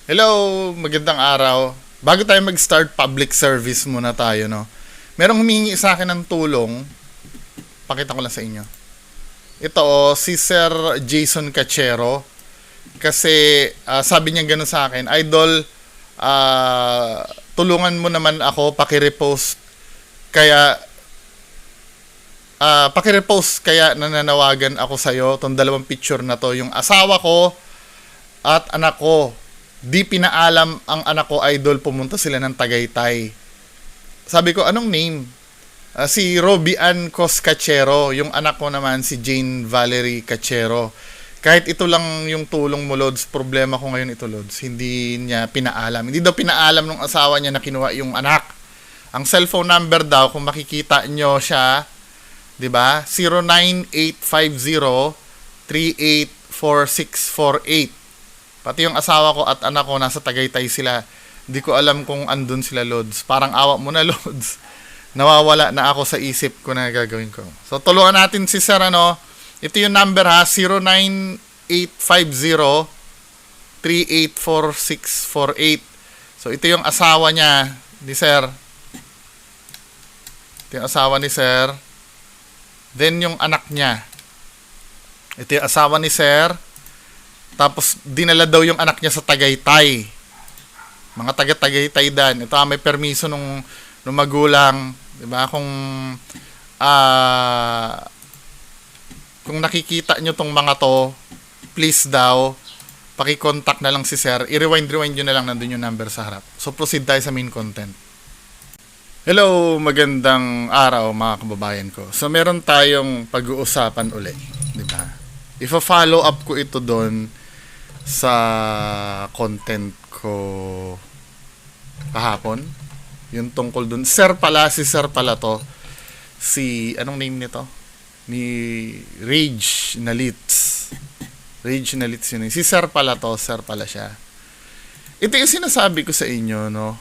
Hello, magandang araw. Bago tayo mag-start, public service muna tayo, no? Merong humingi sa akin ng tulong. Pakita ko lang sa inyo. Ito, si Sir Jason Cachero. Kasi sabi niya gano'n sa akin, Idol, tulungan mo naman ako, pakirepost. Kaya, pakirepost kaya nananawagan ako sa'yo. Itong dalawang picture na to, yung asawa ko at anak ko. Di pinaalam ang anak ko, Idol, pumunta sila ng Tagaytay. Sabi ko, anong name? Si Robbie Ann Cos Cachero. Yung anak ko naman, si Jane Valerie Cachero. Kahit ito lang yung tulong mo, Lods, problema ko ngayon ito, Lods. Hindi niya pinaalam. Hindi daw pinaalam ng asawa niya na kinuha yung anak. Ang cellphone number daw, kung makikita nyo siya, di ba? 09850-384648. Pati yung asawa ko at anak ko nasa Tagaytay sila. Hindi ko alam kung andun sila, Lods. Parang awa mo na, Lods. Nawawala na ako sa isip ko na gagawin ko. So, tulungan natin si Sir, ano. Ito yung number, ha. 09850-384648. So, ito yung asawa niya, ni Sir. Ito yung asawa ni Sir. Then, yung anak niya. Ito yung asawa ni Sir. Tapos, dinala daw yung anak niya sa Tagaytay. Mga taga-Tagaytay dan. Ito, may permiso nung magulang. Diba? Kung nakikita nyo tong mga to, please daw, paki-contact na lang si Sir. I-rewind nyo na lang, nandun yung number sa harap. So, proceed tayo sa main content. Hello, magandang araw mga kababayan ko. So, meron tayong pag-uusapan uli. Diba? Ifa-follow up ko ito doon sa content ko kahapon. Yung tungkol doon. Si Sir pala to. Anong name nito? Ni Rage Nalitz. Rage Nalitz yun. Si Sir pala to. Sir pala siya. Ito yung sinasabi ko sa inyo, no?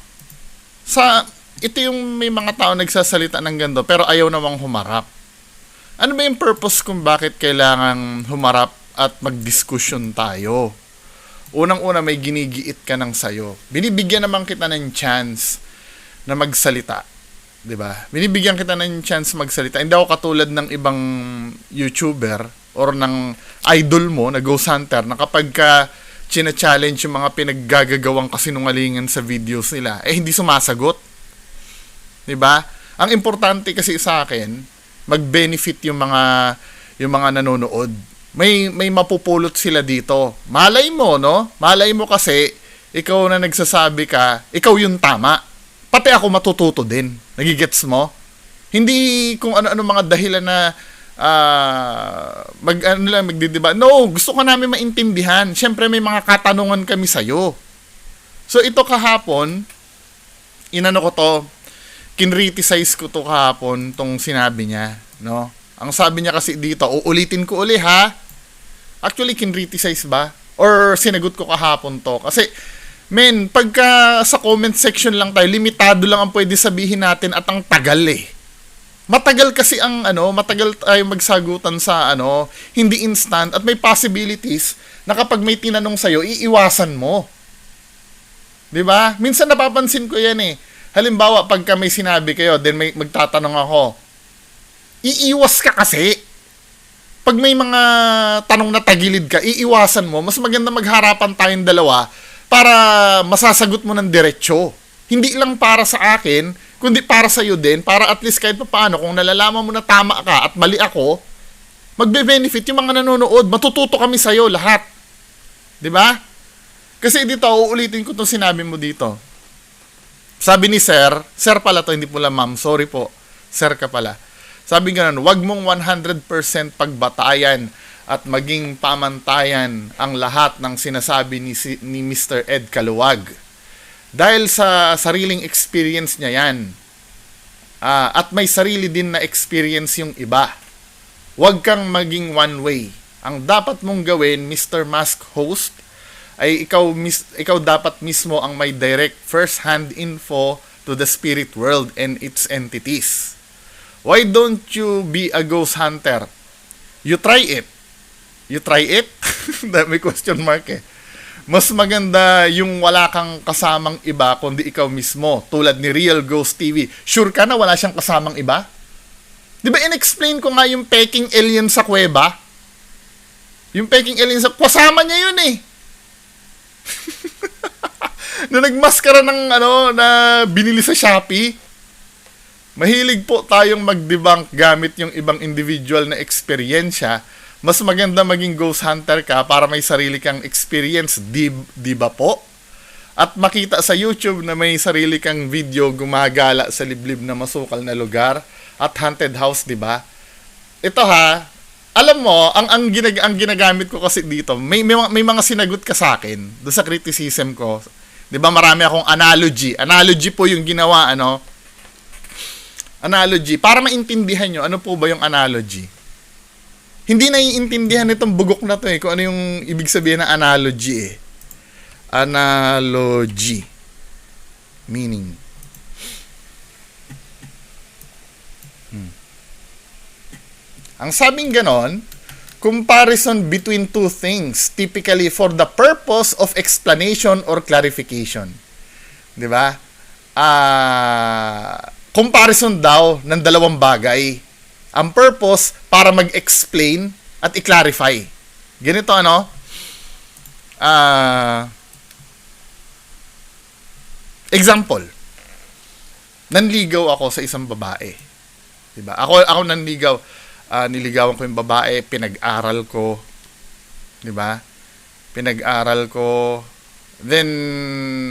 Ito yung may mga tao nagsasalita ng ganito pero ayaw namang humarap. Ano ba yung purpose kung bakit kailangan humarap at magdiskusyon tayo? Unang-una, may ginigiit ka ng sayo. Binibigyan naman kita ng chance na magsalita. 'Di ba? Binibigyan kita ng chance magsalita. Hindi ako katulad ng ibang YouTuber or ng idol mo na Ghost Hunter na kapag ka china-challenge yung mga pinaggagagawang kasinungalingan sa videos nila, hindi sumasagot. 'Di ba? Ang importante kasi sa akin, mag-benefit yung mga nanonood. May mapupulot sila dito. Malay mo, no? Malay mo kasi ikaw na nagsasabi ka, ikaw yung tama. Pati ako matututo din. Nagigets mo? Hindi kung ano-ano mga dahilan na magdidiba. No, gusto ka namin maintindihan. Siyempre may mga katanungan kami sa'yo. So ito kahapon, kinriticize ko to kahapon tong sinabi niya, no? Ang sabi niya kasi dito, uulitin ko uli ha. Actually, kinriticize ba? Or sinagot ko kahapon to. Kasi, pagka sa comment section lang tayo, limitado lang ang pwede sabihin natin at ang tagal eh. Matagal kasi matagal tayo magsagutan sa hindi instant at may possibilities na kapag may tinanong sa'yo, iiwasan mo. 'Di ba? Minsan napapansin ko yan eh. Halimbawa, pagka may sinabi kayo, then magtatanong ako, iiwas ka kasi. Pag may mga tanong na tagilid ka, iiwasan mo. Mas maganda magharapan tayong dalawa para masasagot mo ng diretsyo. Hindi lang para sa akin, kundi para sa iyo din, para at least kahit paano, kung nalalaman mo na tama ka at mali ako, magbe-benefit yung mga nanonood. Matututo kami sa iyo lahat. 'Di ba? Kasi dito, uulitin ko 'tong sinabi mo dito. Sabi ni Sir pala to, hindi pala ma'am, sorry po. Sir ka pala. Sabi ganun, wag mong 100% pagbatayan at maging pamantayan ang lahat ng sinasabi ni Mr. Ed Caluwag. Dahil sa sariling experience niya yan. At may sarili din na experience yung iba. Wag kang maging one way. Ang dapat mong gawin, Mr. Mask Host, ay ikaw dapat mismo ang may direct first-hand info to the spirit world and its entities. Why don't you be a ghost hunter? You try it. You try it? May question mark eh. Mas maganda yung wala kang kasamang iba kundi ikaw mismo, tulad ni Real Ghost TV. Sure ka na wala siyang kasamang iba? Di ba in-explain ko nga yung peking alien sa kuweba? Yung peking alien sa... Kasama niya yun eh. Na nagmaskara ng na binili sa Shopee. Mahilig po tayong mag-debunk gamit yung ibang individual na eksperyensya. Mas maganda maging ghost hunter ka para may sarili kang experience, di ba po? At makita sa YouTube na may sarili kang video gumagala sa liblib na masukal na lugar at haunted house, di ba? Ito ha, alam mo, ang ginagamit ko kasi dito, may mga sinagot ka sa akin do sa criticism ko. Di ba marami akong analogy. Analogy po yung ginawa, Analogy. Para maintindihan nyo, ano po ba yung analogy? Hindi naiintindihan itong bugok na to kung ano yung ibig sabihin ng analogy Analogy. Meaning. Ang sabing ganon, comparison between two things, typically for the purpose of explanation or clarification. Di ba? Comparison daw ng dalawang bagay. Ang purpose, para mag-explain at i-clarify. Ganito, example. Nanligaw ako sa isang babae. Diba? Ako nanligaw. Niligawan ko yung babae, pinag-aral ko. Diba? Pinag-aral ko. Then,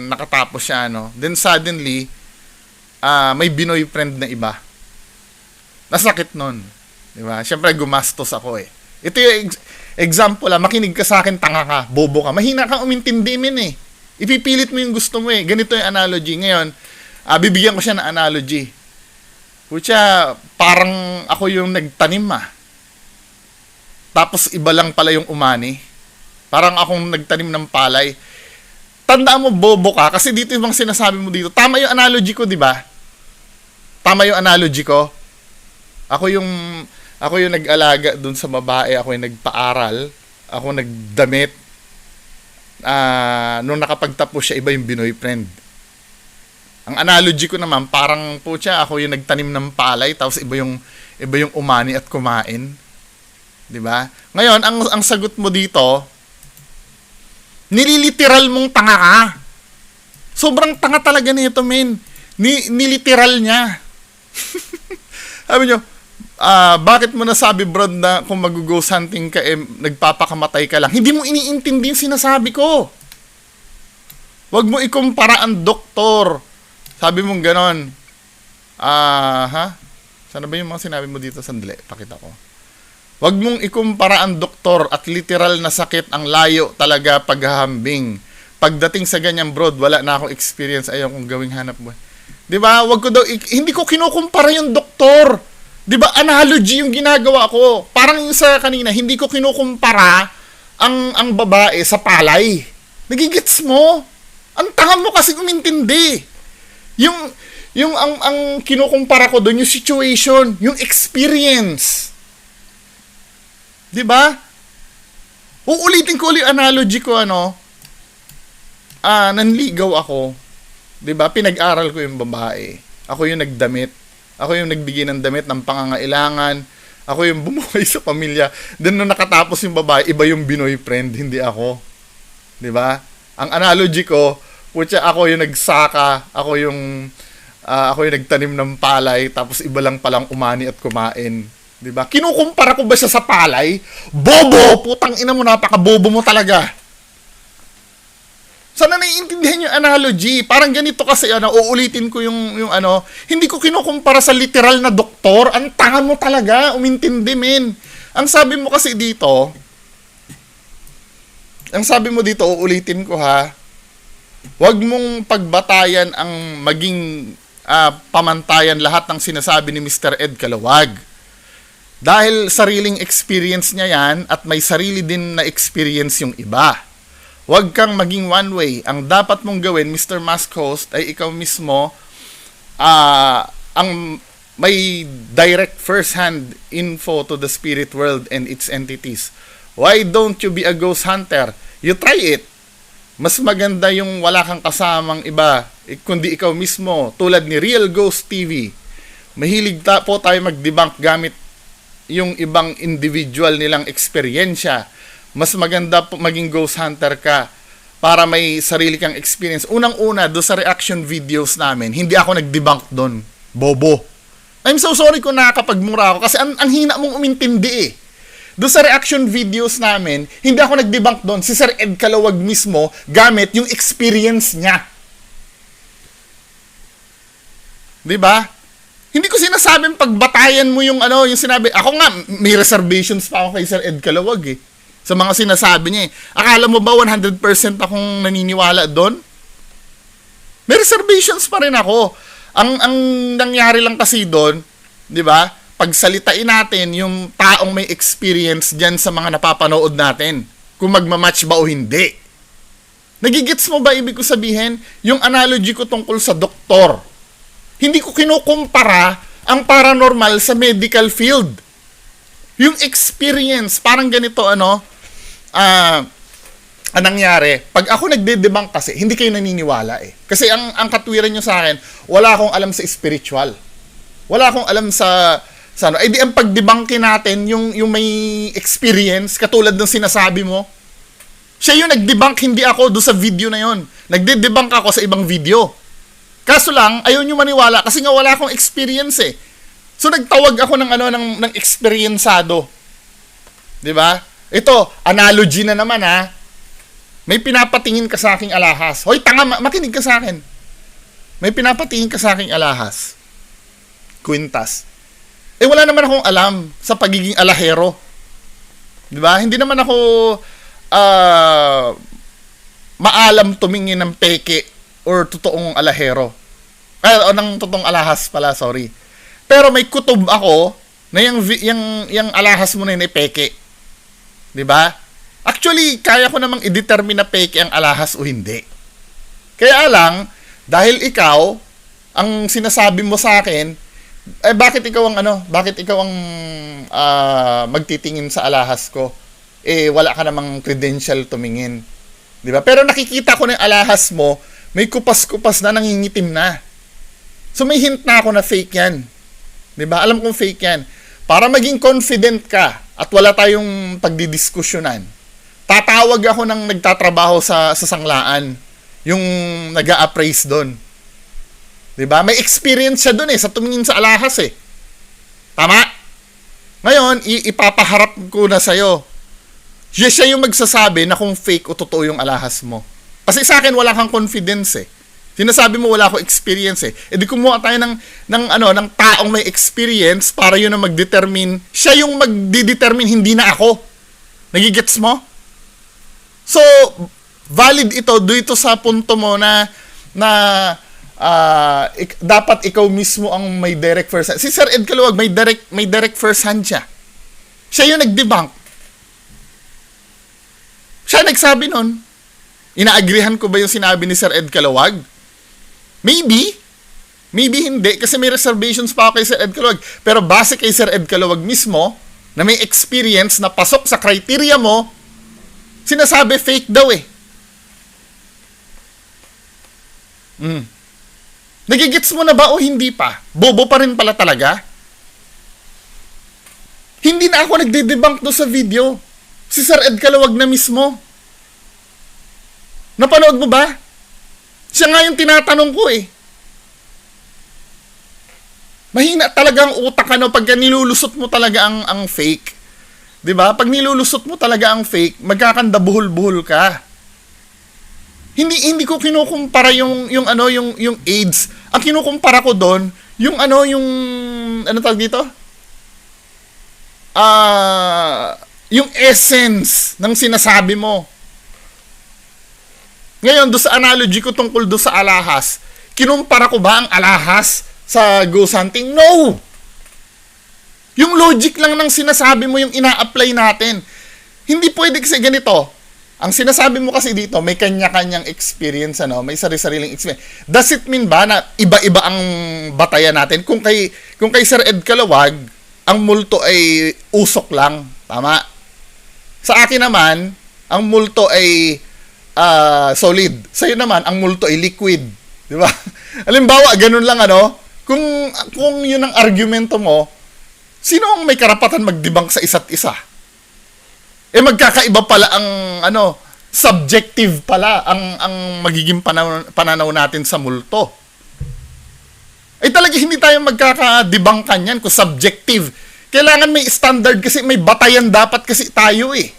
nakatapos siya, Then, suddenly, may binoy friend na iba. Nasakit nun. Di ba? Siyempre, gumastos ako eh. Ito yung example makinig ka sa akin, tanga ka, bobo ka. Mahina kang umintindi min. Ipipilit mo yung gusto mo eh. Ganito yung analogy. Ngayon, bibigyan ko siya ng analogy. Kutya, parang ako yung nagtanim Tapos iba lang pala yung umani. Parang akong nagtanim ng palay. Tandaan mo, bobo ka. Kasi dito yung mga sinasabi mo dito. Tama yung analogy ko, di ba? Tama yung analogy ko. Ako yung nag-alaga dun sa babae, ako yung nagpaaral, ako nagdamit. Nung nakapagtapos siya, iba yung binoy friend. Ang analogy ko naman, parang po siya, ako yung nagtanim ng palay, tapos iba yung umani at kumain. 'Di ba? Ngayon, ang sagot mo dito, nililiteral mong tanga ka. Sobrang tanga talaga nito, men. Niliteral niya. Sabi nyo, bakit mo nasabi, Brad, na kung mag-ghost hunting ka, nagpapakamatay ka lang? Hindi mo iniintindi yung sinasabi ko. Huwag mo ikumpara ang doktor. Sabi mong ganon. Sana ba yung mga sinabi mo dito? Sandali, pakita ko. Huwag mong ikumpara ang doktor at literal na sakit ang layo talaga paghahambing. Pagdating sa ganyan, Brad, wala na akong experience. Ayaw kong gawing hanap buhay. Diba? Hindi ko kinukumpara yung doktor. Diba? Analogy yung ginagawa ko. Parang yung sa kanina, hindi ko kinukumpara ang babae sa palay. Nagigets mo? Ang tanga mo kasi umintindi. Ang kinukumpara ko doon, yung situation, yung experience. Diba? Uulitin ko ulit analogy ko, nanligaw ako. 'Di ba? Pinag-aral ko yung babae. Ako yung nagdamit. Ako yung nagbigay ng damit ng pangangailangan. Ako yung bumuhay sa pamilya. Then nung nakatapos yung babae, iba yung binoy friend, hindi ako. 'Di ba? Ang analogy ko, ako yung nagsaka, ako yung nagtanim ng palay, tapos iba lang palang umani at kumain. 'Di ba? Kinukumpara ko ba siya sa palay? Bobo! Putang ina mo, napaka-bobo mo talaga. Sana naiintindihan yung analogy. Parang ganito kasi, uulitin ko yung hindi ko kinukumpara sa literal na doktor. Ang tanga mo talaga, umintindi, men. Ang sabi mo dito, uulitin ko ha, huwag mong pagbatayan ang maging pamantayan lahat ng sinasabi ni Mr. Ed Kalawag. Dahil sariling experience niya yan at may sarili din na experience yung iba. Huwag kang maging one way. Ang dapat mong gawin, Mr. Mask Host, ay ikaw mismo ang may direct first-hand info to the spirit world and its entities. Why don't you be a ghost hunter? You try it. Mas maganda yung wala kang kasamang iba, kundi ikaw mismo, tulad ni Real Ghost TV. Mahilig po tayo mag-debunk gamit yung ibang individual nilang eksperyensya. Mas maganda po maging ghost hunter ka para may sarili kang experience. Unang-una, do sa reaction videos namin, hindi ako nag-debunk doon. Bobo. I'm so sorry kung nakakapagmura ako kasi ang hina mong umintindi eh. Do sa reaction videos namin, hindi ako nag-debunk doon. Si Sir Ed Kalawag mismo gamit yung experience niya. 'Di ba? Hindi ko sinasabing pagbatayan mo yung yung sinabi. Ako nga, may reservations pa ako kay Sir Ed Kalawag eh. Sa mga sinasabi niya eh. Akala mo ba 100% akong naniniwala doon? May reservations pa rin ako. Ang nangyari lang kasi doon, 'di ba? Pagsalitain natin yung taong may experience diyan sa mga napapanood natin. Kung magmamatch ba o hindi. Nagigets mo ba ibig ko sabihin? Yung analogy ko tungkol sa doktor. Hindi ko kinukumpara ang paranormal sa medical field. Yung experience, parang ganito anong nangyari, pag ako nagde-debunk kasi, hindi kayo naniniwala eh. Kasi ang katwiran nyo sa akin, wala akong alam sa spiritual. Wala akong alam sa eh di ang pagdebunkin natin, yung may experience, katulad ng sinasabi mo. Siya yung nagdebunk, hindi ako do sa video na yon. Nagde-debunk ako sa ibang video. Kaso lang, ayaw nyo maniwala kasi nga wala akong experience eh. So nagtawag ako ng experiencado. 'Di ba? Ito, analogy na naman ha. May pinapatingin ka sa aking alahas. Hoy, tanga, makinig ka sa akin. May pinapatingin ka sa aking alahas. Kwintas. Wala naman akong alam sa pagiging alahero. 'Di ba? Hindi naman ako maalam tumingin ng peke or totoong alahero. Ng totoong alahas pala, sorry. Pero may kutob ako na yung alahas mo na yun ay peke. 'Di ba? Actually, kaya ko namang i-determine na peke ang alahas o hindi. Kaya lang, dahil ikaw, ang sinasabi mo sa akin, bakit ikaw ang magtitingin sa alahas ko? Wala ka namang credential tumingin. 'Di ba? Pero nakikita ko na yung alahas mo, may kupas-kupas na, nangingitim na. So may hint na ako na fake 'yan. 'Di ba? Alam kong fake 'yan. Para maging confident ka at wala tayong pagdidiskusyonan, tatawag ako ng nagtatrabaho sa sanglaan, yung nag-a-appraise doon. 'Di ba? May experience siya doon sa tumingin sa alahas eh. Tama? Ngayon, ipapaharap ko na sa'yo. Siya yung magsasabi na kung fake o totoo yung alahas mo. Kasi sa akin wala kang confidence eh. Sinasabi mo wala akong experience eh. Di kumuha tayo ng taong may experience para yun ang mag-determine. Siya yung mag-determine, hindi na ako. Nagigets mo? So, valid dito sa punto mo na dapat ikaw mismo ang may direct first hand. Si Sir Ed Kalawag, may direct first hand siya. Siya yung nag-debunk. Siya nagsabi nun. Inaagrihan ko ba yung sinabi ni Sir Ed Kalawag? Maybe hindi, kasi may reservations pa ako kay Sir Ed Kalawag. Pero base kay Sir Ed Kalawag mismo, na may experience na pasok sa criteria mo, sinasabi fake daw eh. Nagigits mo na ba o hindi pa? Bobo pa rin pala talaga? Hindi na ako nagde-debunk do sa video. Si Sir Ed Kalawag na mismo. Napanood mo ba? Siya nga yung tinatanong ko eh. Mahina talaga ang utak pag nilulusot mo talaga ang fake. 'Di ba? Pag nilulusot mo talaga ang fake, magkakandabuhol-buhol ka. Hindi ko kinukumpara yung AIDS. Ang kinukumpara ko doon, yung tawag dito? Yung essence ng sinasabi mo. Ngayon, do sa analogy ko tungkol do sa alahas, kinumpara ko ba ang alahas sa ghost hunting? No! Yung logic lang ng sinasabi mo yung ina-apply natin. Hindi pwede kasi ganito. Ang sinasabi mo kasi dito, may kanya-kanyang experience, may sari-sariling experience. Does it mean ba na iba-iba ang batayan natin? Kung kay Sir Ed Kalawag, ang multo ay usok lang. Tama? Sa akin naman, ang multo ay solid. Sa'yo naman, ang multo ay liquid. Di ba? Halimbawa, ganun lang ano, kung yun ang argumento mo, sino ang may karapatan magdebunk sa isa't isa? Eh magkakaiba pala ang ano, subjective pala ang magiging pananaw natin sa multo. Eh talaga hindi tayo magkakadebangkan yan kung subjective. Kailangan may standard kasi may batayan dapat kasi tayo eh.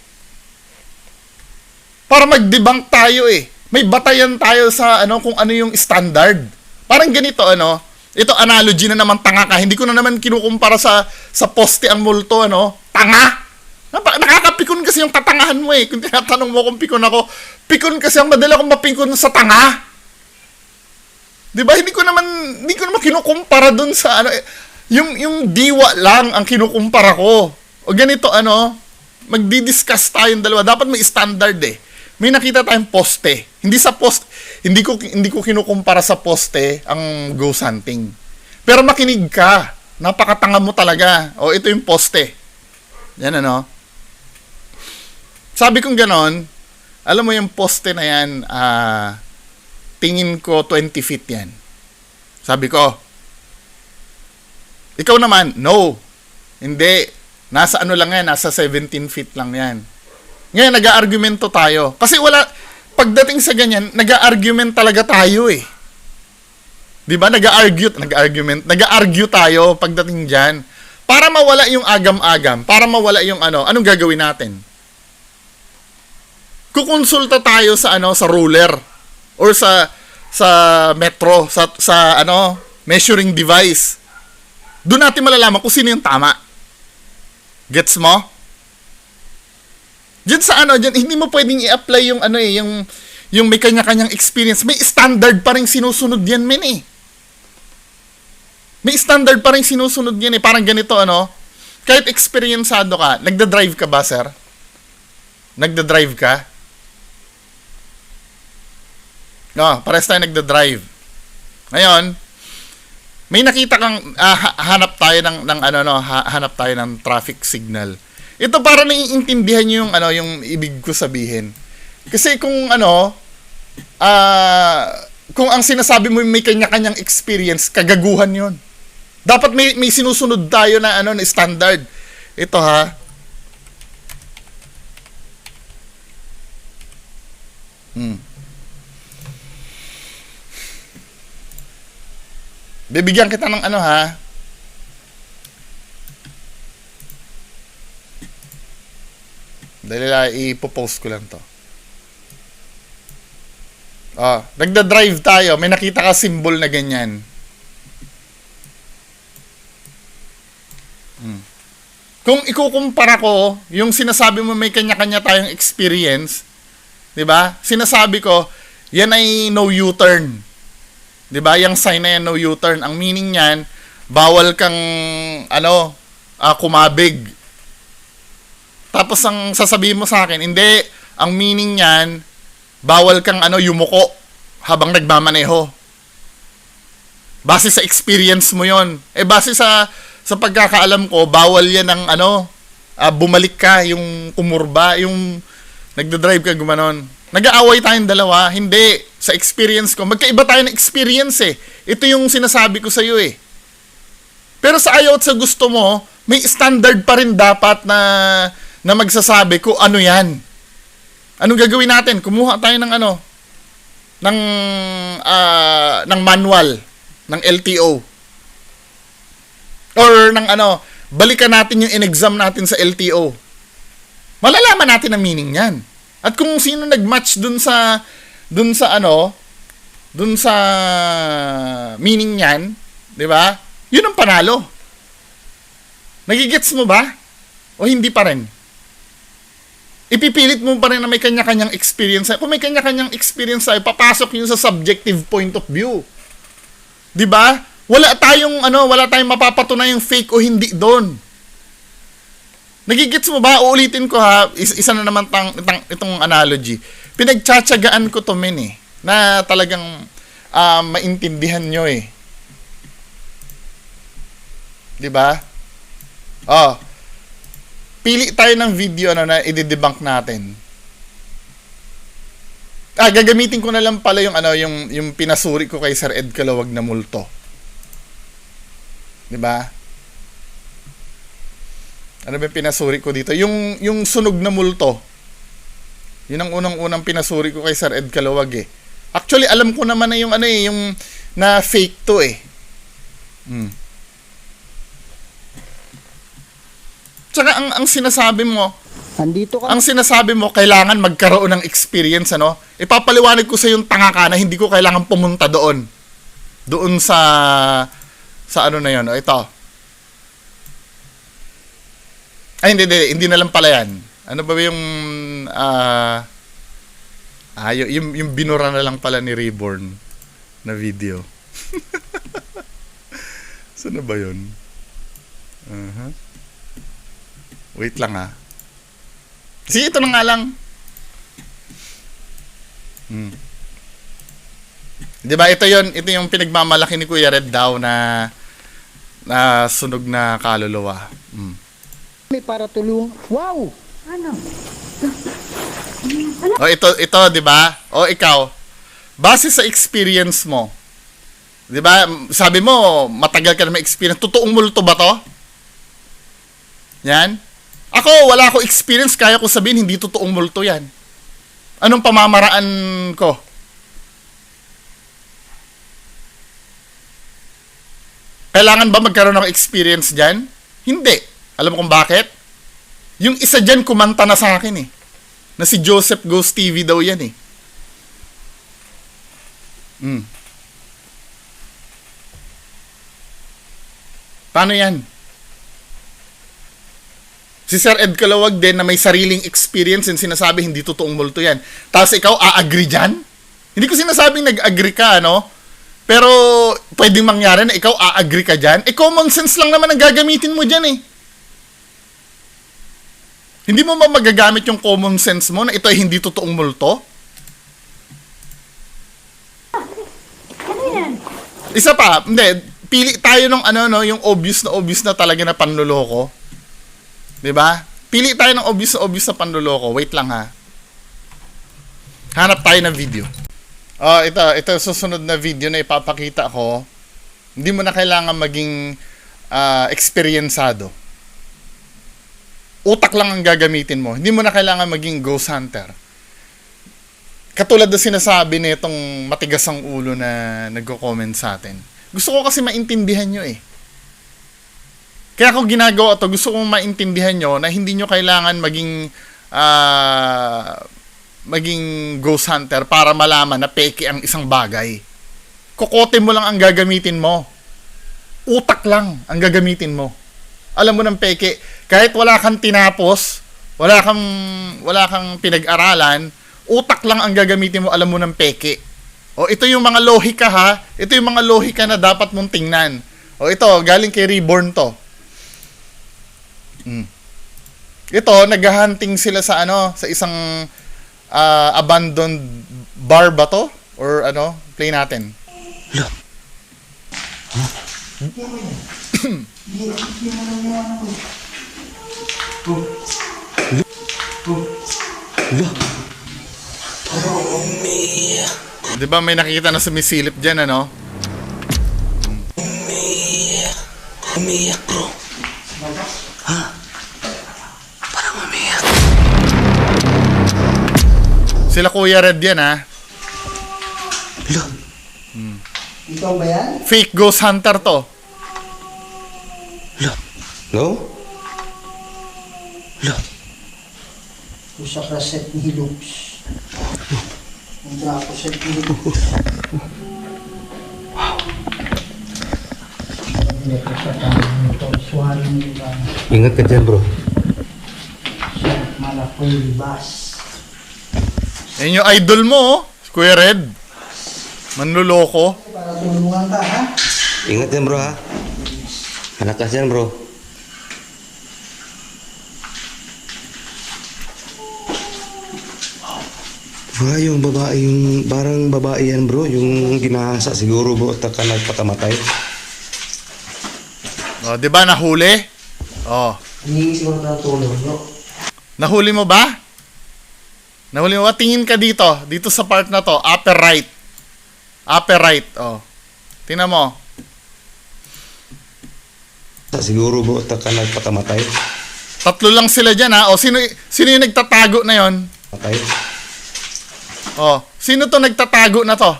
Para mag-debunk tayo eh. May batayan tayo sa ano kung ano yung standard. Parang ganito ano, ito analogy na naman tanga ka. Hindi ko na naman kinukumpara sa poste ang multo ano. Tanga. Nakakapikon kasi yung katangahan mo eh. Kung tinatanong mo kung pikon ako, pikon kasi ang madali akong mapikon sa tanga. 'Di ba? Hindi ko naman kinukumpara dun sa ano yung diwa lang ang kinukumpara ko. O ganito ano, magdi-discuss tayong dalawa. Dapat may standard eh. May nakita tayong poste. Hindi ko kinukumpara sa poste ang ghost hunting. Pero makinig ka. Napakatanga mo talaga. O ito yung poste. Yan ano. Sabi kong ganon, alam mo yung poste na yan, tingin ko 20 feet yan. Sabi ko, ikaw naman, no. Hindi. Nasa ano lang yan, nasa 17 feet lang yan. Ngayon, nag-aargumento tayo. Kasi pagdating sa ganyan, nag-aargument talaga tayo eh. Di ba? Nag-argue tayo pagdating dyan. Para mawala yung agam-agam, para mawala yung ano, anong gagawin natin? Kukonsulta tayo sa ano, sa ruler or sa metro, sa ano, measuring device. Doon natin malalaman kung sino yung tama. Gets mo? Diyan sa ano, diyan hindi mo pwedeng i-apply yung ano eh, yung may kanya-kanyang experience. May standard pa ring sinusunod yan, men eh. May standard pa rin sinusunod yan eh. Parang ganito, ano? Kahit experiencado ka, nagda-drive ka ba, sir? Nagda-drive ka? No, pares tayo nagda-drive. Ngayon, may nakita kang hanap tayo hanap tayo ng traffic signal. Ito para naiintindihan niyo yung ano, yung ibig ko sabihin. Kasi kung ano, kung ang sinasabi mo may kanya-kanyang experience, kagaguhan 'yon. Dapat may sinusunod tayo na ano, na standard. Ito ha. Bibigyan kita ng ano ha. Dahil ipopost ko lang to. Nagda-drive tayo. May nakita ka symbol na ganyan. Kung ikukumpara ko, yung sinasabi mo may kanya-kanya tayong experience, di ba? Sinasabi ko, yan ay no U-turn. Di ba? Yung sign na yan, no U-turn. Ang meaning niyan, bawal kang, kumabig. Tapos ang sasabihin mo sa akin, hindi, ang meaning niyan, bawal kang yumuko habang nagmamaneho. Base sa experience mo yon. Base sa pagkakaalam ko, bawal yan ng bumalik ka, yung kumurba, yung nagda-drive ka gumanon. Nag-aaway tayong dalawa, hindi. Sa experience ko, magkaiba tayo ng experience eh. Ito yung sinasabi ko sa'yo eh. Pero sa ayaw at sa gusto mo, may standard pa rin dapat na magsasabi ko ano yan. Anong gagawin natin? Kumuha tayo ng ng manual ng LTO. Or ng balikan natin yung in-exam natin sa LTO. Malalaman natin ang meaning niyan. At kung sino nag-match dun sa meaning niyan, 'di ba? 'Yun ang panalo. Nagigets mo ba? O hindi pa rin? Ipipilit mo pa rin na may kanya-kanyang experience. Kung may kanya-kanyang experience tayo, papasok yun sa subjective point of view. 'Di ba? Wala tayong mapapatunayang fake o hindi doon. Nagigets mo ba? Uulitin ko ha, isa na naman itong analogy. Pinagtsatsagaan ko to men eh, na talagang maintindihan nyo eh. 'Di ba? Pili tayo ng video na i-debunk natin. Gagamitin ko na lang pala yung ano, yung pinasuri ko kay Sir Ed Calawag na multo. 'Di ba? Ano ba yung pinasuri ko dito? Yung sunog na multo. Yun ang unang-unang pinasuri ko kay Sir Ed Calawag eh. Actually, alam ko naman na yung ano eh, yung na fake to eh. Tsaka ang sinasabi mo, Andito ka. ang sinasabi mo, kailangan magkaroon ng experience, ano? Ipapaliwanag ko sa yung tanga ka na hindi ko kailangan pumunta doon. Doon sa ano na yun. O, ito. Ay, hindi na lang pala yan. Ano ba yung yung binura na lang pala ni Reborn na video. Saan na ba yun? Wait lang ha. Sige, ito na nga lang. Diba, ito yung pinagmamalaki ni Kuya Red daw na sunog na kaluluwa. May para tulong. Wow! Ano? O, ito, diba? O, ikaw, base sa experience mo, diba, sabi mo, matagal ka na may experience, totoong multo ba to? Yan? Ako, wala ako experience, kaya ko sabihin, hindi totoong multo yan. Anong pamamaraan ko? Kailangan ba magkaroon ng experience dyan? Hindi. Alam mo kung bakit? Yung isa dyan kumanta na sa akin eh. Na si Joseph Ghost TV daw yan eh. Paano yan? Si Sir Ed Calawag din na may sariling experience and sinasabi hindi totoong multo yan. Tapos ikaw, a-agree dyan? Hindi ko sinasabing nag-agree ka, ano? Pero pwedeng mangyari na ikaw a-agree ka dyan. Common sense lang naman ang gagamitin mo dyan eh. Hindi mo ba magagamit yung common sense mo na ito ay hindi totoong multo? Ano yan? Isa pa, hindi, pili tayo ng ano no, yung obvious na talaga na panloloko. 'Di ba? Pili tayo ng obvious na panloloko. Wait lang ha. Hanap tayo ng video. Oh, ito susunod na video na ipapakita ko. Hindi mo na kailangan maging eksperyensado. Utak lang ang gagamitin mo. Hindi mo na kailangan maging ghost hunter. Katulad na sinasabi nitong matigas ang ulo na nagko-comment sa atin. Gusto ko kasi maintindihan nyo eh. Kaya ako ginagawa to, gusto kong maintindihan nyo na hindi nyo kailangan maging ghost hunter para malaman na peke ang isang bagay. Kokote mo lang ang gagamitin mo. Utak lang ang gagamitin mo. Alam mo ng peke, kahit wala kang tinapos, wala kang pinag-aralan, utak lang ang gagamitin mo, alam mo ng peke. O ito yung mga lohika ha, ito yung mga lohika na dapat mong tingnan. O ito, galing kay Reborn to. Ito, naghahunting sila sa sa isang abandoned bar ba to? Or play natin. Di ba may nakikita na sumisilip dyan, ano? Umiyak, bro. Ha? Parang umiyak. Sila Kuya Red yan, ha? Lo. Ikaw ba yan? Fake ghost hunter to. Lo. Lo? Lo. Usa ka set ni Loops. Ang drapo set ni Loops. Dito sa tanong ito, suwaling libang. Ingat ka dyan, bro. Malakoy libas. Yan yung idol mo, oh. Kuya Red. Manluloko. Para tulungan ka, ha? Ingat yan, bro, ha? Anak ka dyan, bro. Bro, yung babae, parang babae yan, bro. Yung ginahasa siguro, bro, at ka nagpatamatay. Oh, 'di ba nahuli? Oh. Hindi siguro na tulong, no? Nahuli mo ba? Nahuli mo, tingin ka dito. Dito sa part na to. Upper right. Upper right. Oh. Tingnan mo. Siguro bro, ka nagpatamatay. Tatlo lang sila dyan ha. O, sino yung nagtatago na yon? Matay. O, sino to nagtatago na to?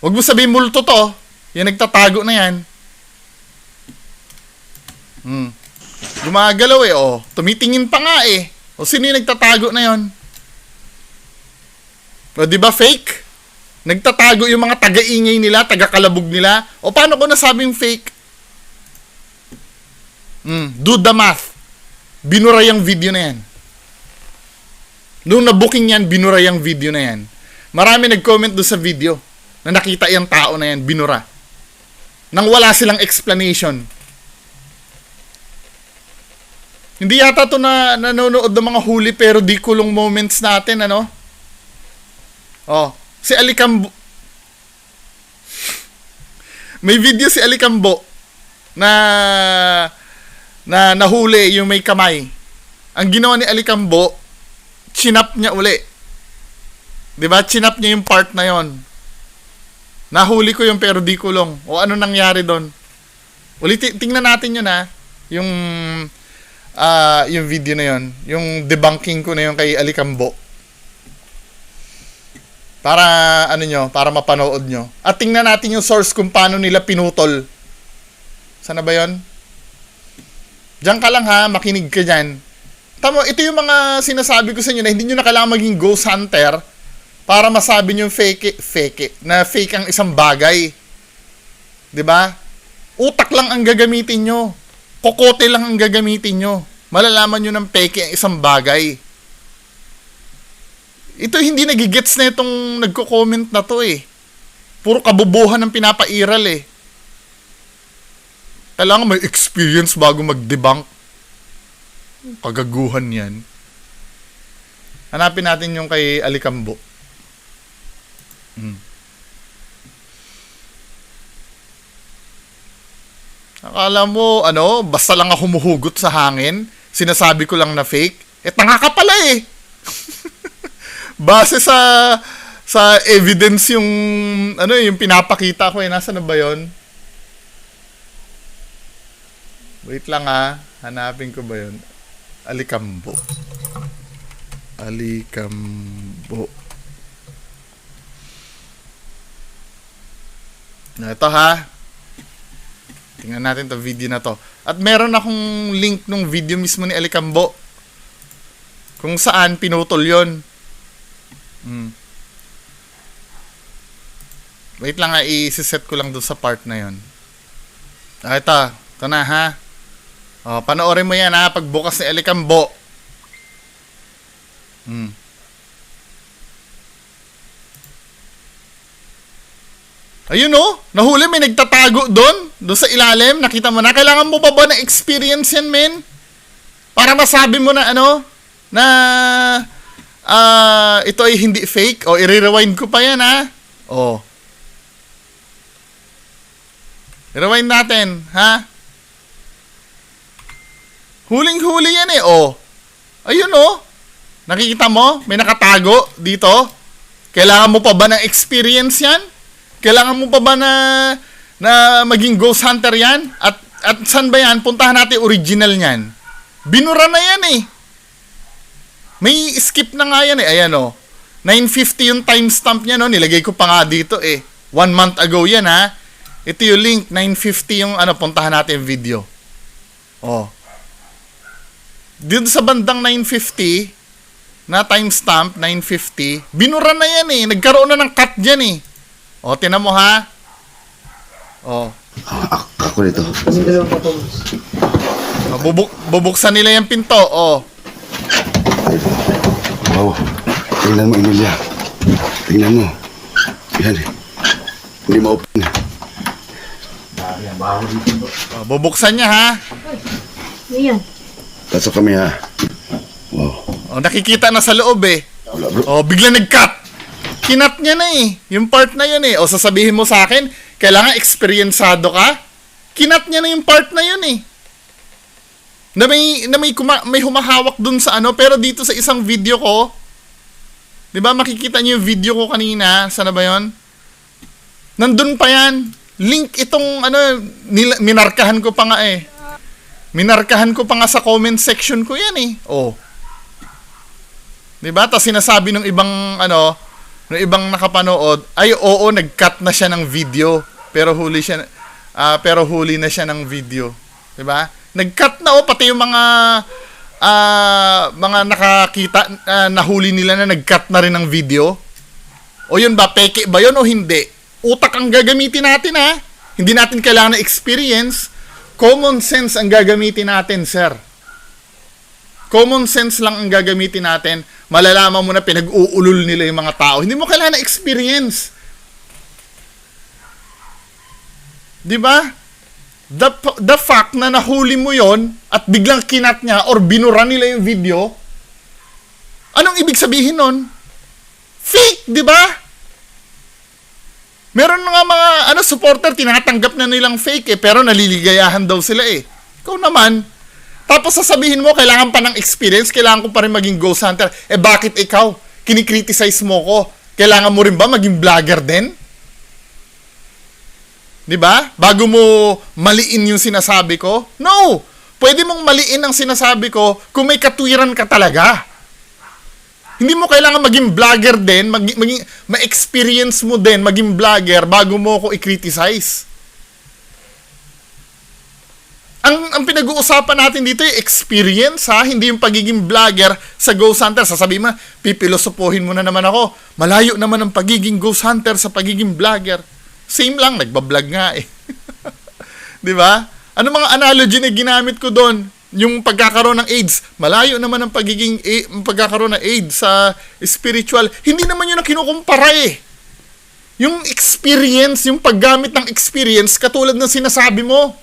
Huwag mo sabihin multo to. Yung nagtatago na yan. Gumagalaw eh. O, tumitingin pa nga eh. O, sino yung nagtatago na yon? O, di ba fake? Nagtatago yung mga taga-ingay nila, taga-kalabog nila. O, paano ko nasabing fake? Do the math. Binura yung video na yan. Nung na-booking yan, binura yung video na yan. Marami nag-comment doon sa video na nakita yung tao na yan, binura. Nang wala silang explanation. Hindi yata to na nanonood ng mga huli pero di kulong moments natin, ano? Oh, si Alicambo. May video si Alicambo na nahuli yung may kamay. Ang ginawa ni Alicambo, chinap niya uli. 'Di ba? Chinap niya yung part na yon. Nahuli ko yung pero di kulong. O ano nangyari doon? Tingnan natin yun ha. Yung video na yon, yung debunking ko na yon kay Alicambo. Para ano nyo, para mapanood nyo. At tingnan natin yung source kung paano nila pinutol. Sana ba yon? Diyan ka lang ha, makinig ka dyan. Tama, ito yung mga sinasabi ko sa inyo na hindi nyo na kailangan maging ghost hunter para masabi nyo na fake ang isang bagay. 'Di ba? Utak lang ang gagamitin nyo. Kokote lang ang gagamitin nyo. Malalaman nyo ng fake ang isang bagay. Ito hindi nagigets na itong nagko-comment na to eh. Puro kabubuhan ang pinapairal eh. Kailangan may experience bago mag-debunk. Kagaguhan yan. Hanapin natin yung kay Alicambo. Akala mo, basta lang ako humuhugot sa hangin, sinasabi ko lang na fake. Tanga ka pala eh. Base sa evidence yung yung pinapakita ko eh. Nasaan na ba yun? Wait lang ha. Hanapin ko ba yun? Alicambo. Ito ha. Tingnan natin to video na to. At meron akong link nung video mismo ni Alicambo. Kung saan pinutol yon. Wait lang nga, i-set ko lang doon sa part na yon. Ito na ha. O, panoorin mo yan ha, pagbukas ni Alicambo. Ayun o, nahuli, may nagtatago doon sa ilalim, nakita mo na. Kailangan mo pa ba ng experience yan, men? Para masabi mo na na ito ay hindi fake. O, i-rewind ko pa yan ha. O. I-rewind natin, ha? Huling-huli yan eh, o. Ayun o. Nakikita mo? May nakatago dito. Kailangan mo pa ba ng experience yan? Kailangan mo pa ba na maging ghost hunter yan? At saan ba yan? Puntahan natin original niyan. Binura na yan eh. May skip na nga yan eh. Ayan o. 9:50 yung timestamp niya no. Nilagay ko pa nga dito eh. 1 month ago yan ha. Ito yung link. 9:50 yung puntahan natin yung video. O. Dito sa bandang 9:50 na timestamp, 9:50, binura na yan eh. Nagkaroon na ng cut dyan eh. O, tinan mo ha. O. Ako nito. Kami dalawang patungos. Bubuksan nila yung pinto. O. Wow. Tingnan mo, Emilia. Tingnan mo. Yan eh. Hindi ma-open. O, bubuksan niya ha. Ano yan? Pasok kami ha. Wow. O, nakikita na sa loob eh. Wala bro. O, bigla nag-cut. Kinat niya na eh. Yung part na yun eh. O, sasabihin mo sa akin, kailangan eksperyensado ka? Kinat niya na yung part na yun eh. may humahawak dun sa ano, pero dito sa isang video ko, 'di ba makikita niyo yung video ko kanina, sana ba 'yon? Nandun pa yan. Link itong ano, minarkahan ko pa nga eh. Minarkahan ko pa nga sa comment section ko yan eh. Oh. 'Di ba? Tapos sinasabi ng ibang ano, ng ibang nakapanood, ay oo, nag-cut na siya ng video, pero huli na siya ng video. 'Di ba? Nag-cut na pati yung mga nakakita, nahuli nila na nag-cut na rin ng video. O yun ba, peke ba yun o hindi? Utak ang gagamitin natin ha. Hindi natin kailangan ng experience. Common sense ang gagamitin natin, sir. Common sense lang ang gagamitin natin. Malalaman mo na pinag-uulol nila yung mga tao. Hindi mo kailangan ng experience. Di ba? The fact na nahuli mo yon at biglang kinat niya or binura nila yung video, anong ibig sabihin nun? Fake, di ba? Meron nga mga supporter, tinatanggap na nilang fake pero naliligayahan daw sila eh. Ikaw naman, tapos sasabihin mo, kailangan pa ng experience, kailangan ko pa rin maging ghost hunter. Bakit ikaw? Kinikriticize mo ko. Kailangan mo rin ba maging vlogger din? 'Di ba? Bago mo maliin yung sinasabi ko? No! Pwede mong maliin ang sinasabi ko kung may katwiran ka talaga. Hindi mo kailangan maging vlogger din, ma-experience mo din maging vlogger bago mo ako i-criticize. Ang pinag-uusapan natin dito ay experience ha, hindi yung pagiging vlogger sa ghost hunter. Sasabihin mo, pipilosopohin mo na naman ako. Malayo naman ang pagiging ghost hunter sa pagiging vlogger. Same lang, nagbablog nga eh. 'Di ba? Ano mga analogy na ginamit ko doon? Yung pagkakaroon ng AIDS, malayo naman ang pagkakaroon ng AIDS sa spiritual. Hindi naman yun ang kinukumpara eh. Yung experience, yung paggamit ng experience, katulad ng sinasabi mo.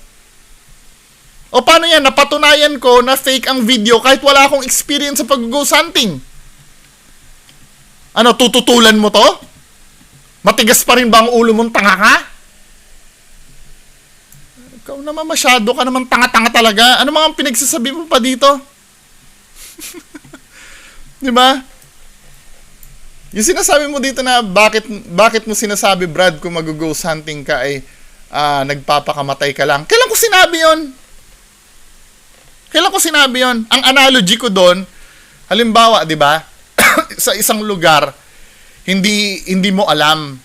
O paano yan? Napatunayan ko na fake ang video kahit wala akong experience sa pag-ghost hunting. Ano, tututulan mo to? Matigas pa rin ba ang ulo mong tanga ka? Ikaw naman masyado ka naman tanga-tanga talaga. Ano mga pinagsasabi mo pa dito? Di ba? Yung sinasabi mo dito na bakit mo sinasabi, Brad, kung mag-ghost hunting ka ay nagpapakamatay ka lang. Kailan ko sinabi yon? Kailan ko sinabi yon? Ang analogy ko doon, halimbawa, di ba? Sa isang lugar, hindi mo alam,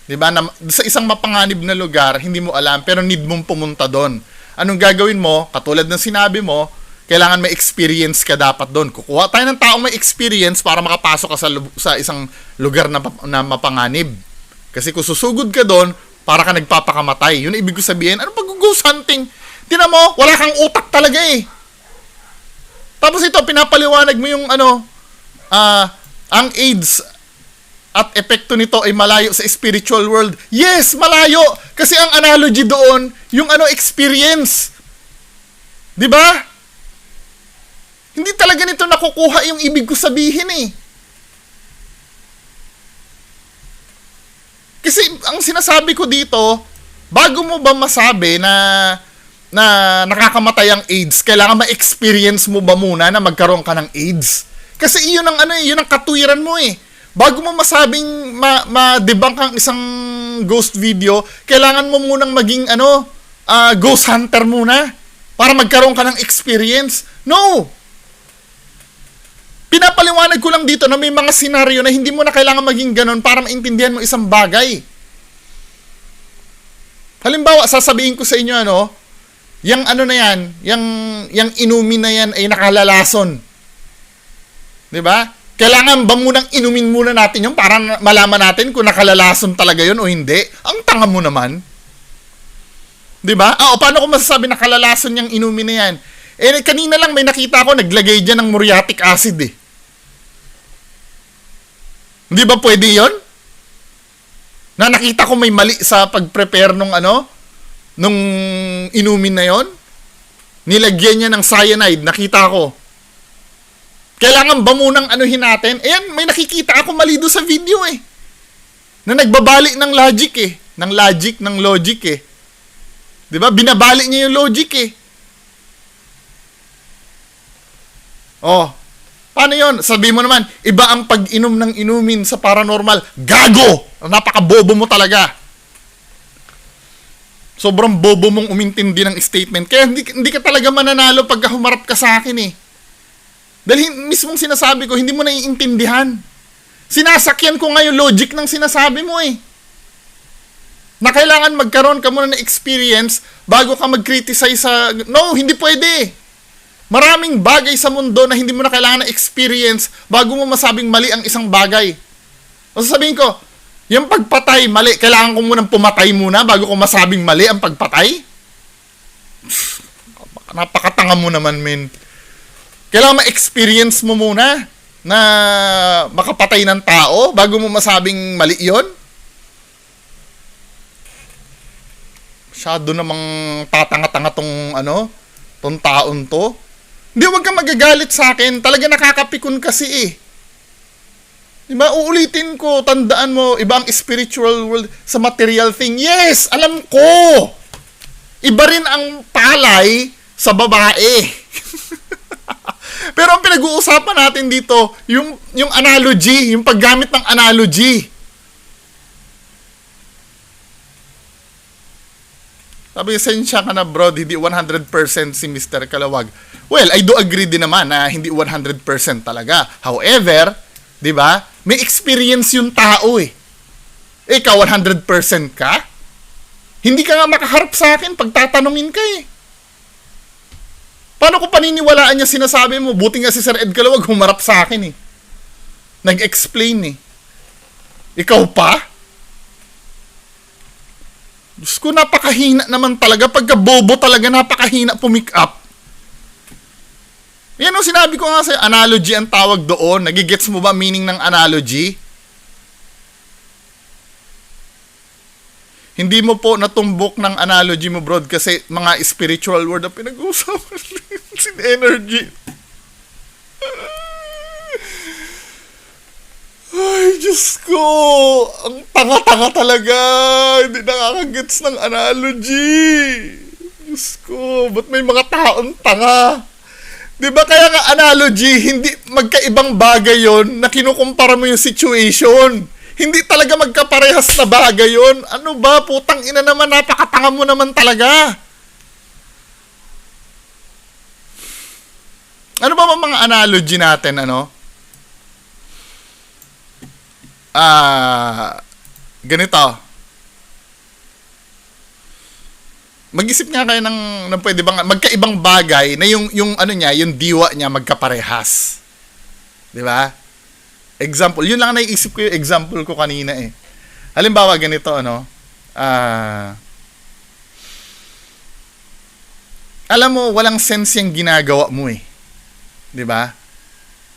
'di ba? Sa isang mapanganib na lugar, hindi mo alam pero need mong pumunta doon. Anong gagawin mo? Katulad ng sinabi mo, kailangan may experience ka dapat doon. Kukuha tayo ng taong may experience para makapasok ka sa isang lugar na mapanganib. Kasi kung susugod ka doon, para ka nagpapakamatay. Yun ang ibig ko sabihin. Ano pag-ghost hunting? Tingnan mo, wala kang utak talaga eh. Tapos ito, pinapaliwanag mo yung ang AIDS at epekto nito ay malayo sa spiritual world. Yes, malayo. Kasi ang analogy doon, yung experience. 'Di ba? Hindi talaga nito nakukuha yung ibig ko sabihin eh. Kasi ang sinasabi ko dito, bago mo ba masabi na nakakamatay ang AIDS, kailangan ma-experience mo ba muna na magkaroon ka ng AIDS? Kasi yun ang katwiran mo eh. Bago mo masabing ma-debunk ang isang ghost video, kailangan mo munang maging ghost hunter muna para magkaroon ka ng experience. No! Pinapaliwanag ko lang dito na may mga senaryo na hindi mo na kailangan maging ganon para maintindihan mo isang bagay. Halimbawa, sasabihin ko sa inyo yung na yan, yung inumin na yan ay nakalalason. 'Di ba? Kailangan ba munang inumin muna natin yung para malaman natin kung nakalalason talaga yun o hindi? Ang tanga mo naman. 'Di ba? Paano ko masasabi nakalalason yung inumin na yan? Kanina lang may nakita ko naglagay diyan ng muriatic acid eh. Hindi ba pwede 'yon? Na nakita ko may mali sa pag-prepare nung inumin na 'yon. Nilagyan niya ng cyanide, nakita ko. Kailangan ba munang anuhin natin? Ayan, may nakikita ako mali doon sa video eh. Na nagbabali ng logic eh. Ng logic eh. 'Di ba? Binabali niya yung logic eh. Oh, paano yon? Sabi mo naman, iba ang pag-inom ng inumin sa paranormal. Gago! Napaka-bobo mo talaga. Sobrang bobo mong umintindi ng statement. Kaya hindi ka talaga mananalo pag humarap ka sa akin eh. Dahil mismong sinasabi ko, hindi mo naiintindihan. Sinasakyan ko nga yung logic ng sinasabi mo eh. Na kailangan magkaroon ka muna ng experience bago ka mag-criticize sa... No, hindi pwede. Maraming bagay sa mundo na hindi mo na kailangan ng experience bago mo masabing mali ang isang bagay. O sasabihin ko, yung pagpatay, mali. Kailangan ko munang pumatay muna bago ko masabing mali ang pagpatay? Napakatanga mo naman, men. Kailangan ma-experience mo muna na makapatay ng tao bago mo masabing mali yon. Masyado namang tatanga-tanga tong taon to. Hindi, wag kang magagalit sa akin. Talaga nakakapikon kasi eh. Diba? Uulitin ko, tandaan mo, iba ang spiritual world sa material thing. Yes, alam ko. Iba rin ang palay sa babae. Pero ang pinag-uusapan natin dito, yung analogy, yung paggamit ng analogy. Sabi, sensya ka na bro, hindi 100% si Mr. Kalawag. Well, I do agree din naman na hindi 100% talaga. However, di ba, may experience yung tao eh. Ikaw, 100% ka? Hindi ka nga makaharap sa akin pag tatanungin ka eh. Paano ko paniniwalaan niya sinasabi mo? Buti nga si Sir Ed Kalawag humarap sa akin eh. Nag-explain eh. Ikaw pa? Diyos ko, napakahina naman talaga. Pagka bobo talaga, napakahina pumick up. Yan o, sinabi ko nga sa'yo, analogy ang tawag doon. Nagigets mo ba meaning ng analogy? Hindi mo po natumbok ng analogy mo, bro, kasi mga spiritual word ang pinag-uusapan. Sin energy. Ay, Diyos ko! Ang tanga-tanga talaga! Hindi nakakagets ng analogy! Diyos ko, ba't may mga taong tanga? Diba kaya nga analogy, hindi magkaibang bagay yon na kinukumpara mo yung situation. Hindi talaga magkaparehas na bagay yon. Ano ba? Putang ina naman, napakatanga mo naman talaga. Ano ba mga analogy natin, ano? Ganito. Mag-isip nga kayo ng pwede bang magkaibang bagay na yung ano niya, yung diwa niya magkaparehas. 'Di ba? Example, yun lang naiisip ko yung example ko kanina eh. Halimbawa ganito ano, alam mo walang sense yung ginagawa mo eh. 'Di ba?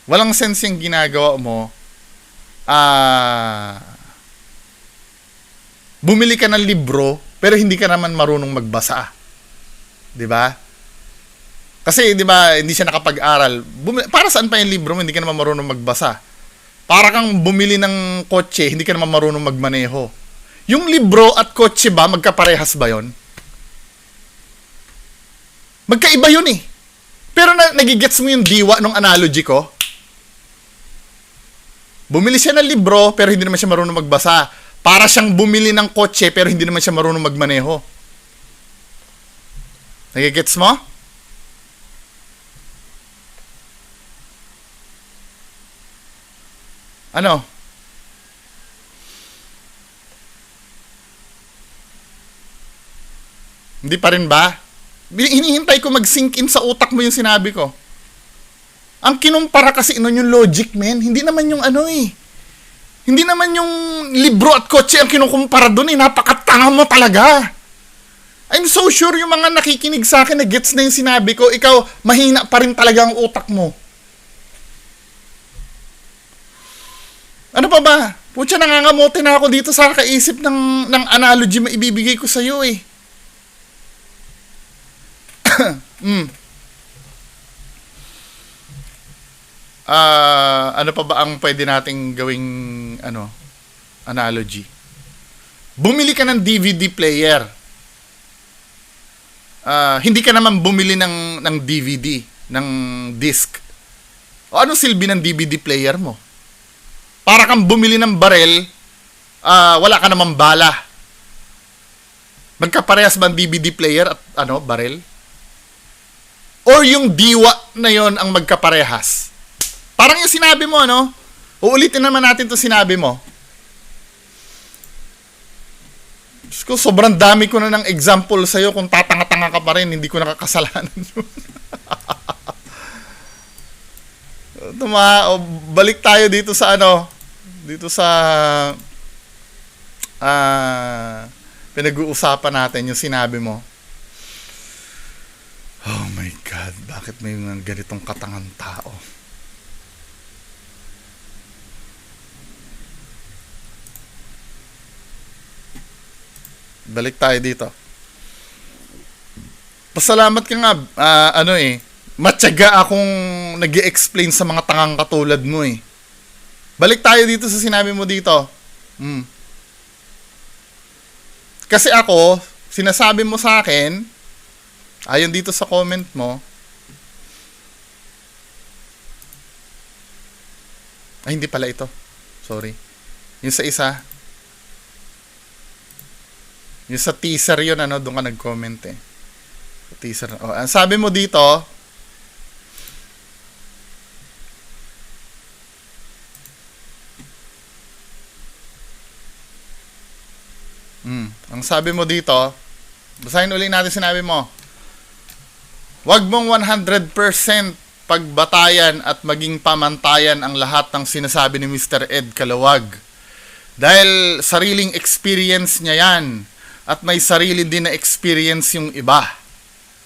Walang sense yung ginagawa mo. Bumili ka ng libro pero hindi ka naman marunong magbasa. 'Di ba? Kasi 'di ba, hindi siya nakapag-aral. Para saan pa yung libro mo, hindi ka naman marunong magbasa? Para kang bumili ng kotse, hindi ka naman marunong magmaneho. Yung libro at kotse ba, magkaparehas ba 'yon? Magkaiba 'yun eh. Pero nagigets mo yung diwa ng analogy ko? Bumili siya ng libro, pero hindi naman siya marunong magbasa. Para siyang bumili ng kotse, pero hindi naman siya marunong magmaneho. Nagigets mo? Ano? Hindi pa rin ba? Hinihintay ko mag-sink in sa utak mo yung sinabi ko. Ang kinumpara kasi nun yung logic, man. Hindi naman yung ano eh. Hindi naman yung libro at kotse ang kinukumpara dun eh. Napakatanga mo talaga. I'm so sure yung mga nakikinig sa akin na gets na yung sinabi ko, ikaw, mahina pa rin talaga ang utak mo. Ano pa ba? Putya, nangangamote na ako dito sa kaisip ng analogy maibibigay ko sa'yo eh. Ano pa ba ang pwede nating gawing analogy? Bumili ka ng DVD player. Hindi ka naman bumili ng DVD, ng disc. O ano silbi ng DVD player mo? Para kang bumili ng barel, wala ka namang bala. Magkaparehas ba ang DVD player at barel? Or yung diwa na yon ang magkaparehas? Parang yung sinabi mo, uulitin naman natin to sinabi mo. Diyos ko, sobrang dami ko na ng example sa'yo. Kung tatanga-tanga ka pa rin, hindi ko nakakasalanan yun. Balik tayo dito sa dito sa pinag-uusapan natin yung sinabi mo. Oh my God, bakit may mga ganitong katangang tao? Balik tayo dito. Pasalamat ka nga, matyaga akong nag-i-explain sa mga tangang katulad mo eh. Balik tayo dito sa sinabi mo dito. Kasi ako, sinasabi mo sa akin, ayon dito sa comment mo, hindi pala ito. Sorry. Yung sa isa. Yung sa teaser yun, doon ka nag-comment eh. Teaser. Ang sabi mo dito, ang sabi mo dito, basahin ulit natin sinabi mo. Huwag mong 100% pagbatayan at maging pamantayan ang lahat ng sinasabi ni Mr. Ed Calawag. Dahil sariling experience niya yan at may sarili din na experience yung iba.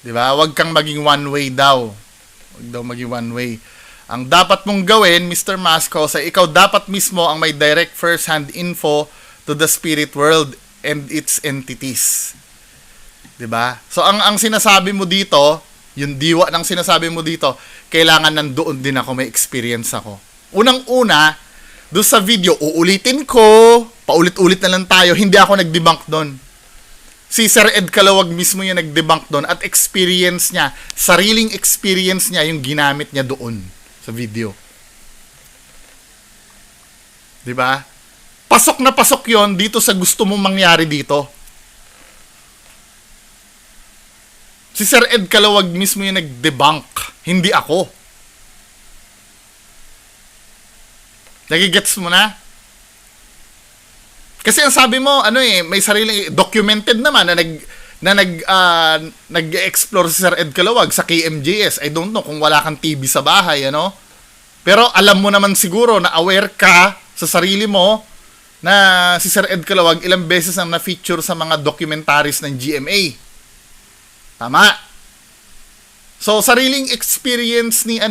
Diba? Huwag kang maging one way daw. Huwag daw maging one way. Ang dapat mong gawin, Mr. Mascos, ay ikaw dapat mismo ang may direct first-hand info to the spirit world and its entities. 'Di ba? So ang sinasabi mo dito, yung diwa ng sinasabi mo dito, kailangan nandoon din ako, may experience ako. Unang-una, doon sa video, uulitin ko, paulit-ulit na lang tayo, hindi ako nag-debunk doon. Si Sir Ed Calawag mismo yung nag-debunk doon at experience niya, sariling experience niya yung ginamit niya doon sa video. 'Di ba? Pasok na pasok yon dito sa gusto mong mangyari dito. Si Sir Ed Calawag mismo yung nag-debunk, hindi ako. Nagigets mo na? Kasi ang sabi mo, may sariling documented naman na nag-explore si Sir Ed Calawag sa KMJS. I don't know kung wala kang TV sa bahay, Pero alam mo naman siguro na aware ka sa sarili mo na si Sir Ed Calawag ilang beses ang na-feature sa mga documentaries ng GMA. Tama. So, sariling experience ni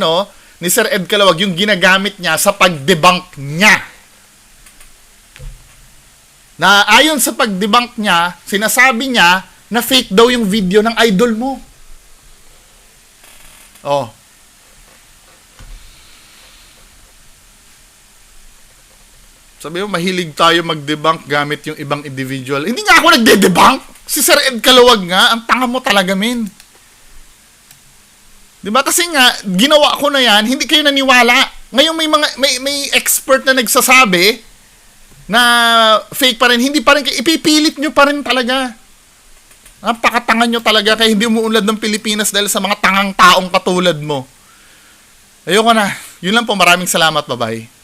Sir Ed Calawag yung ginagamit niya sa pag-debunk niya. Na ayon sa pag-debunk niya, sinasabi niya na fake daw yung video ng idol mo. Oh. Sabi mo, mahilig tayo mag-debunk gamit yung ibang individual. Hindi nga ako nagde-debunk. Si Sir Ed Calawag nga, ang tanga mo talaga, men. Diba? Kasi nga, ginawa ko na yan, hindi kayo naniwala. Ngayon may expert na nagsasabi na fake pa rin. Hindi pa rin kayo, ipipilit nyo pa rin talaga. Napakatanga nyo talaga, kaya hindi umuunlad ng Pilipinas dahil sa mga tangang taong katulad mo. Ayoko na. Yun lang po, maraming salamat, bye-bye.